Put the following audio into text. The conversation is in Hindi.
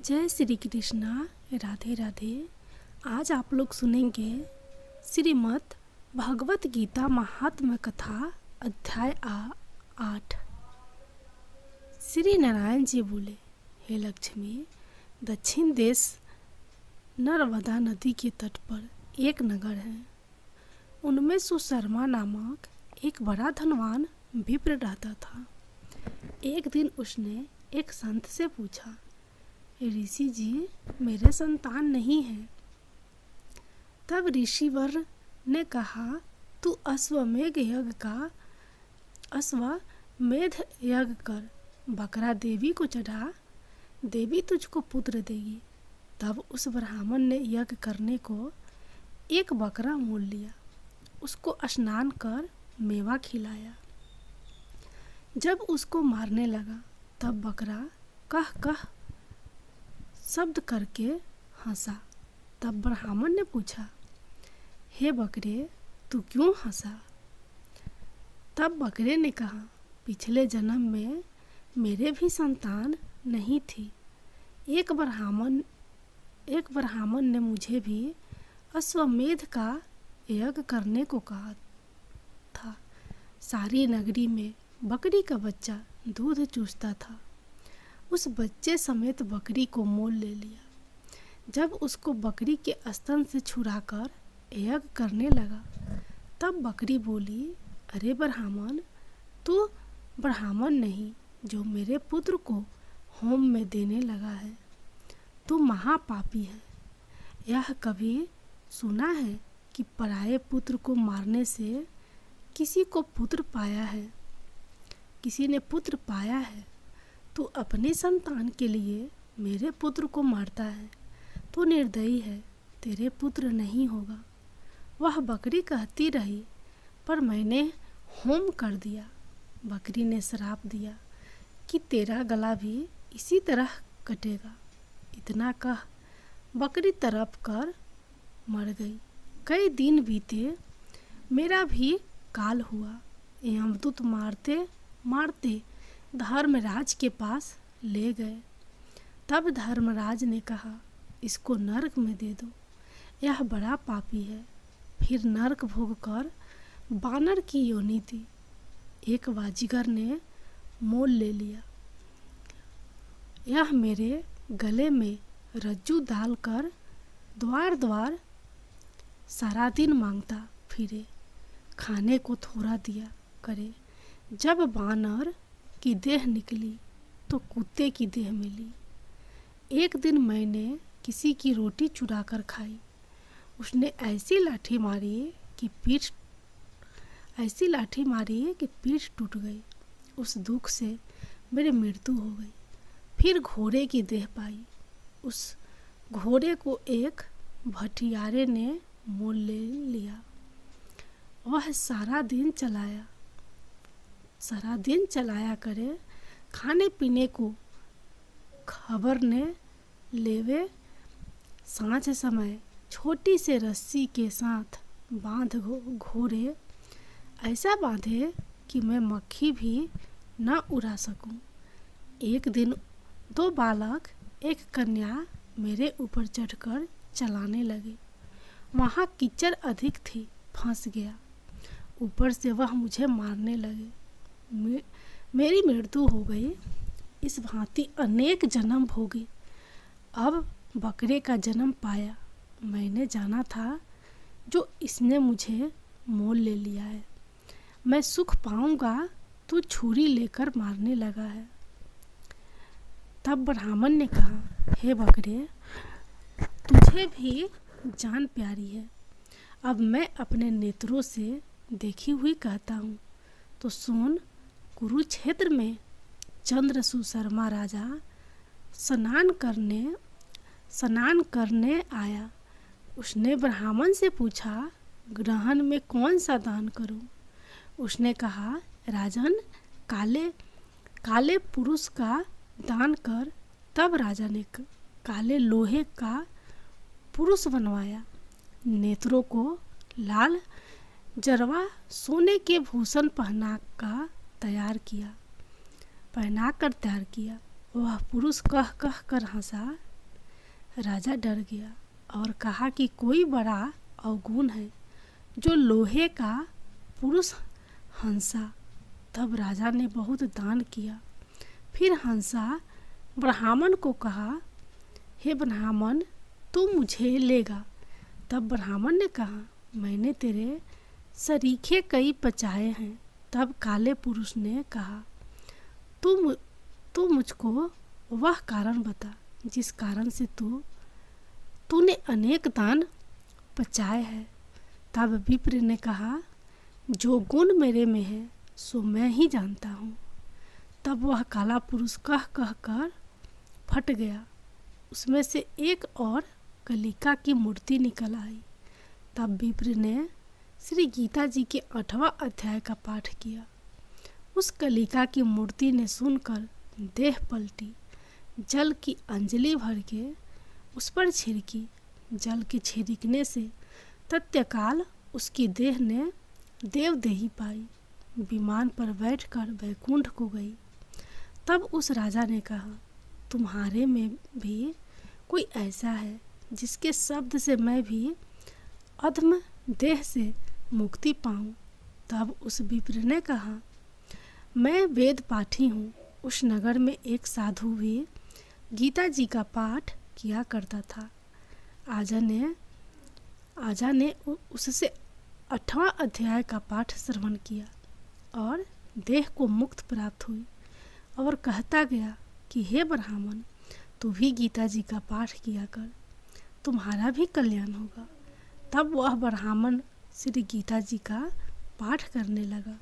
जय श्री कृष्णा। राधे राधे। आज आप लोग सुनेंगे श्रीमद् भगवत गीता महात्म्य कथा अध्याय 8। श्री नारायण जी बोले, हे लक्ष्मी, दक्षिण देश नर्मदा नदी के तट पर एक नगर है। उनमें सुशर्मा नामक एक बड़ा धनवान विप्र रहता था। एक दिन उसने एक संत से पूछा, ऋषि जी, मेरे संतान नहीं है। तब ऋषिवर ने कहा, तू अश्वमेध यज्ञ कर, बकरा देवी को चढ़ा, देवी तुझको पुत्र देगी। तब उस ब्राह्मण ने यज्ञ करने को एक बकरा मोल लिया, उसको स्नान कर मेवा खिलाया। जब उसको मारने लगा तब बकरा कह कह शब्द करके हंसा। तब ब्राह्मण ने पूछा, हे बकरे, तू क्यों हंसा? तब बकरे ने कहा, पिछले जन्म में मेरे भी संतान नहीं थी। एक ब्राह्मण ने मुझे भी अश्वमेध का यज्ञ करने को कहा था। सारी नगरी में बकरी का बच्चा दूध चूसता था। उस बच्चे समेत बकरी को मोल ले लिया। जब उसको बकरी के स्तन से छुड़ाकर यज्ञ करने लगा तब बकरी बोली, अरे ब्राह्मण, तू ब्राह्मण नहीं जो मेरे पुत्र को होम में देने लगा है। तू महापापी है। यह कभी सुना है कि पराये पुत्र को मारने से किसी ने पुत्र पाया है। तू अपने संतान के लिए मेरे पुत्र को मारता है। तू निर्दयी है, तेरे पुत्र नहीं होगा। वह बकरी कहती रही, पर मैंने होम कर दिया। बकरी ने श्राप दिया कि तेरा गला भी इसी तरह कटेगा। इतना कह बकरी तड़प कर मर गई। कई दिन बीते, मेरा भी काल हुआ। यमदूत मारते मारते धर्मराज के पास ले गए। तब धर्मराज ने कहा, इसको नरक में दे दो, यह बड़ा पापी है। फिर नरक भोग कर बानर की योनि दी। एक बाजीगर ने मोल ले लिया। यह मेरे गले में रज्जू डालकर द्वार द्वार सारा दिन मांगता फिरे, खाने को थोड़ा दिया करे। जब बानर की देह निकली तो कुत्ते की देह मिली। एक दिन मैंने किसी की रोटी चुरा कर खाई। उसने ऐसी लाठी मारी कि पीठ टूट गई। उस दुख से मेरी मृत्यु हो गई। फिर घोड़े की देह पाई। उस घोड़े को एक भटियारे ने मोल ले लिया। वह सारा दिन चलाया करे, खाने पीने को खबर ने लेवे। सांझ समय छोटी से रस्सी के साथ बांध घोड़े ऐसा बांधे कि मैं मक्खी भी न उड़ा सकूं। एक दिन 2 बालक एक कन्या मेरे ऊपर चढ़कर चलाने लगे। वहाँ कीचड़ अधिक थी, फंस गया। ऊपर से वह मुझे मारने लगे। मेरी मृत्यु हो गई। इस भांति अनेक जन्म भोगे। अब बकरे का जन्म पाया। मैंने जाना था जो इसने मुझे मोल ले लिया है। मैं सुख पाऊंगा तो छुरी लेकर मारने लगा है। तब ब्राह्मण ने कहा, हे बकरे, तुझे भी जान प्यारी है। अब मैं अपने नेत्रों से देखी हुई कहता हूँ तो सुन। कुरुक्षेत्र में चंद्र सुशर्मा राजा स्नान करने आया। उसने ब्राह्मण से पूछा, ग्रहण में कौन सा दान करूं? उसने कहा, राजन, काले पुरुष का दान कर। तब राजा ने काले लोहे का पुरुष बनवाया। नेत्रों को लाल जरवा सोने के भूषण पहनाकर तैयार किया। वह पुरुष कह कह कर हंसा राजा डर गया और कहा कि कोई बड़ा अवगुण है जो लोहे का पुरुष हंसा। तब राजा ने बहुत दान किया। फिर हंसा ब्राह्मण को कहा, हे ब्राह्मण, तू मुझे लेगा। तब ब्राह्मण ने कहा, मैंने तेरे सरीखे कई पचाए हैं। तब काले पुरुष ने कहा, तू मुझको वह कारण बता जिस कारण से तूने अनेक दान पचाए हैं। तब विप्र ने कहा, जो गुण मेरे में है सो मैं ही जानता हूँ। तब वह काला पुरुष कह कर फट गया। उसमें से एक और कलिका की मूर्ति निकल आई। तब विप्र ने श्री गीता जी के 8वां अध्याय का पाठ किया। उस कलिका की मूर्ति ने सुनकर देह पलटी, जल की अंजलि भर के उस पर छिड़की। जल के छिड़कने से तत्काल उसकी देह ने देवदेही पाई, विमान पर बैठकर वैकुंठ को गई। तब उस राजा ने कहा, तुम्हारे में भी कोई ऐसा है जिसके शब्द से मैं भी अधम देह से मुक्ति पाऊं। तब उस विप्र ने कहा, मैं वेद पाठी हूँ। उस नगर में एक साधु भी गीता जी का पाठ किया करता था। आजा ने उससे 8वां अध्याय का पाठ श्रवण किया और देह को मुक्त प्राप्त हुई और कहता गया कि हे ब्राह्मण, तू भी गीता जी का पाठ किया कर, तुम्हारा भी कल्याण होगा। तब वह ब्राह्मण श्री गीता जी का पाठ करने लगा।